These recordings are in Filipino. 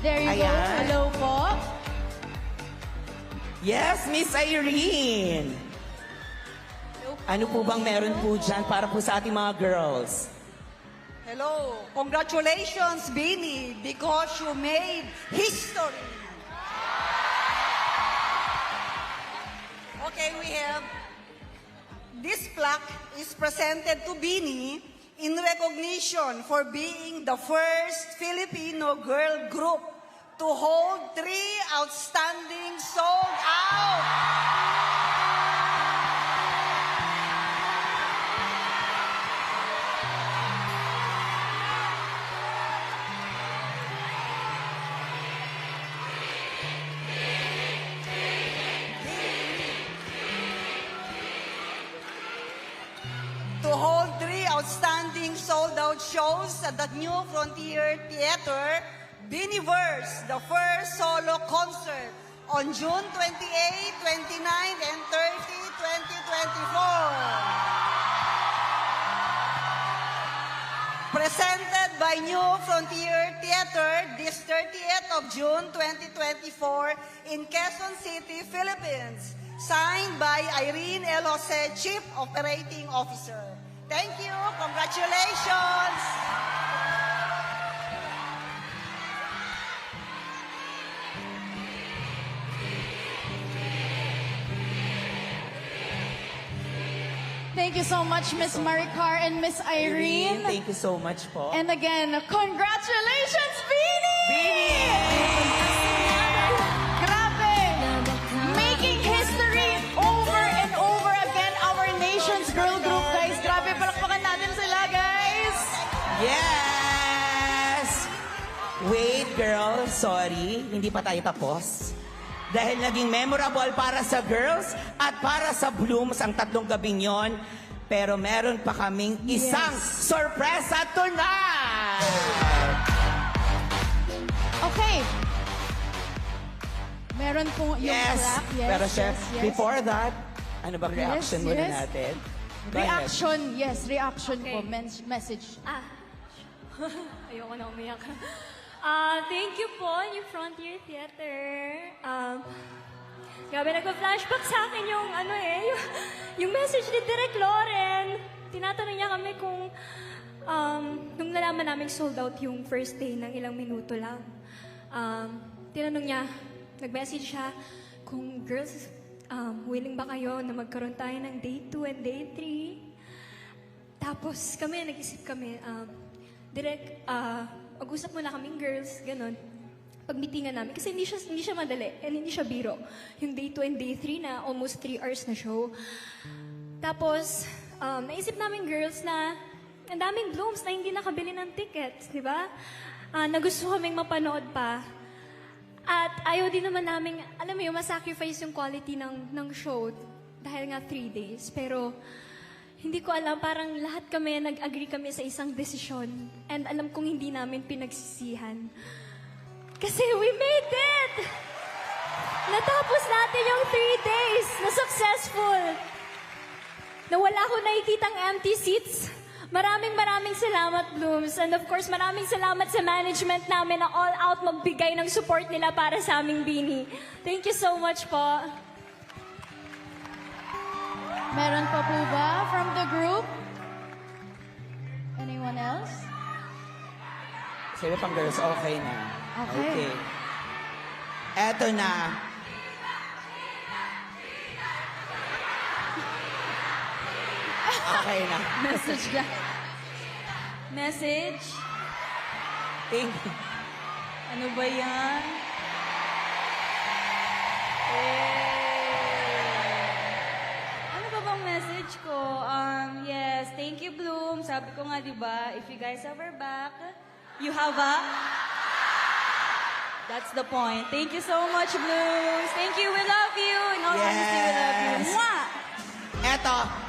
There you go. Ayan. Hello po. Yes, Miss Irene. Ano po bang meron po dyan para po sa ating mga girls? Hello. Congratulations, Bini, because you made history. Okay, we have this plaque is presented to Bini in recognition for being the first Filipino girl group to hold 3 outstanding sold out. To hold 3 outstanding sold-out shows at the New Frontier Theater, Biniverse, the first solo concert on June 28, 29, and 30, 2024. Presented by New Frontier Theater this 30th of June 2024 in Quezon City, Philippines. Signed by Irene L. Jose, Chief Operating Officer. Thank you. Congratulations. Thank you so much, Miss Maricar and Miss Irene. Thank you so much po. And again, congratulations, Beanie! Grabe! Making history over and over again. Our nation's girl group, guys. Grabe, palakpakan natin sila, guys. Yes! Wait, girl. Sorry. Hindi pa tayo tapos. Dahil naging memorable para sa girls at para sa Blooms ang tatlong gabing yon. Pero meron pa kaming isang sorpresa tonight! Okay. Meron po yung Yes! plaque. Yes, Pero chef, yes. before that, ano bang reaction Yes, muna yes. natin? Go ahead. Reaction, yes, reaction po. Okay. Message. Ayoko na umiyak. Thank you po, New Frontier Theater. Grabe, nagpa-flashback sa akin yung message ni Direk Loren. Tinatanong niya kami kung, nung nalaman namin sold out yung first day ng ilang minuto lang. Tinanong niya, nag-message siya, kung girls, willing ba kayo na magkaroon tayo ng day 2 and day 3? Tapos kami, nag-isip kami, Direk, mag-usap muna kaming girls, ganun. Pag-meetingan namin. Kasi hindi siya madali and hindi siya biro. Yung day 2 and day 3 na almost 3 hours na show. Tapos, naisip namin girls na ang daming Blooms na hindi nakabili ng tickets, di ba? Na gusto kaming mapanood pa. At ayaw din naman namin, alam mo yun, masacrifice yung quality ng show dahil nga 3 days. Pero, hindi ko alam, parang lahat kami, nag-agree kami sa isang desisyon. And alam kong hindi namin pinagsisihan. Kasi we made it! Natapos natin yung 3 days na successful. Na wala akong nakikitang empty seats. Maraming salamat, Blooms. And of course, maraming salamat sa management namin na all out magbigay ng support nila para sa aming Bini. Thank you so much po. Meron pa po ba from the group? Anyone else? Sino pang girls? Okay na. Okay. Eto na. Okay na. Message lang. Message. Thank you. Ano ba yan? Ano ba bang message ko? Yes, thank you, Bloom. Sabi ko nga, di ba, if you guys have our back, you have a... That's the point. Thank you so much, Blooms. Thank you, we love you. In all honesty, we love you. Yes. Mwah!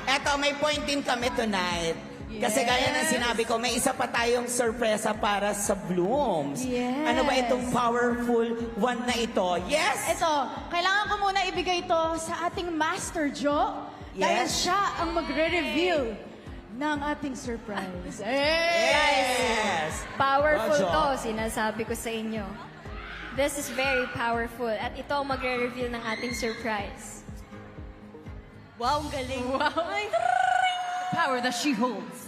Eto, may point din kami tonight. Kasi gaya ng sinabi ko, may isa pa tayong sorpresa para sa Blooms. Yes. Ano ba itong powerful one na ito? Yes! Ito, kailangan ko muna ibigay ito sa ating Master Joe. Dahil Yes. siya ang magre-reveal ng ating surprise. Yes! Powerful Ojo. to, sinasabi ko sa inyo. This is very powerful at ito ang magre-reveal ng ating surprise. Wow, ang galing. Wow. The power that she holds.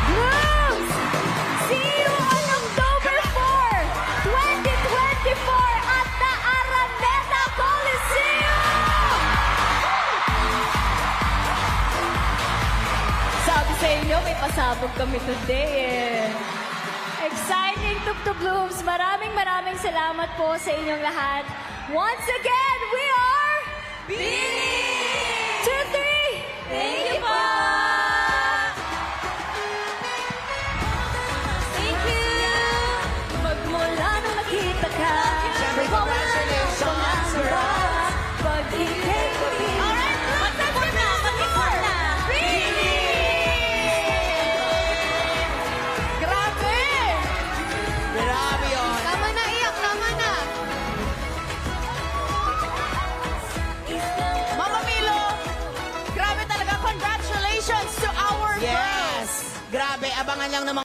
Blooms! See you on October 4, 2024 at the Araneta Coliseum! Sabi sa inyo, may pasabog kami today eh. Exciting Tugtog Blooms! Maraming salamat po sa inyong lahat. Once again, we are... Bini! 2, 3! Thank you po! Thank you! Magmula nung nakita ka, Siyempre, congratulations, girls! pag ikay kami. Alright, mag-report na! Mag-report na! Bini! Grabe! Grabe yun. Tama na, iyak. Tama na. Mama Milo, grabe talaga. Congratulations to our girls. Yes! Grabe, abangan lang naman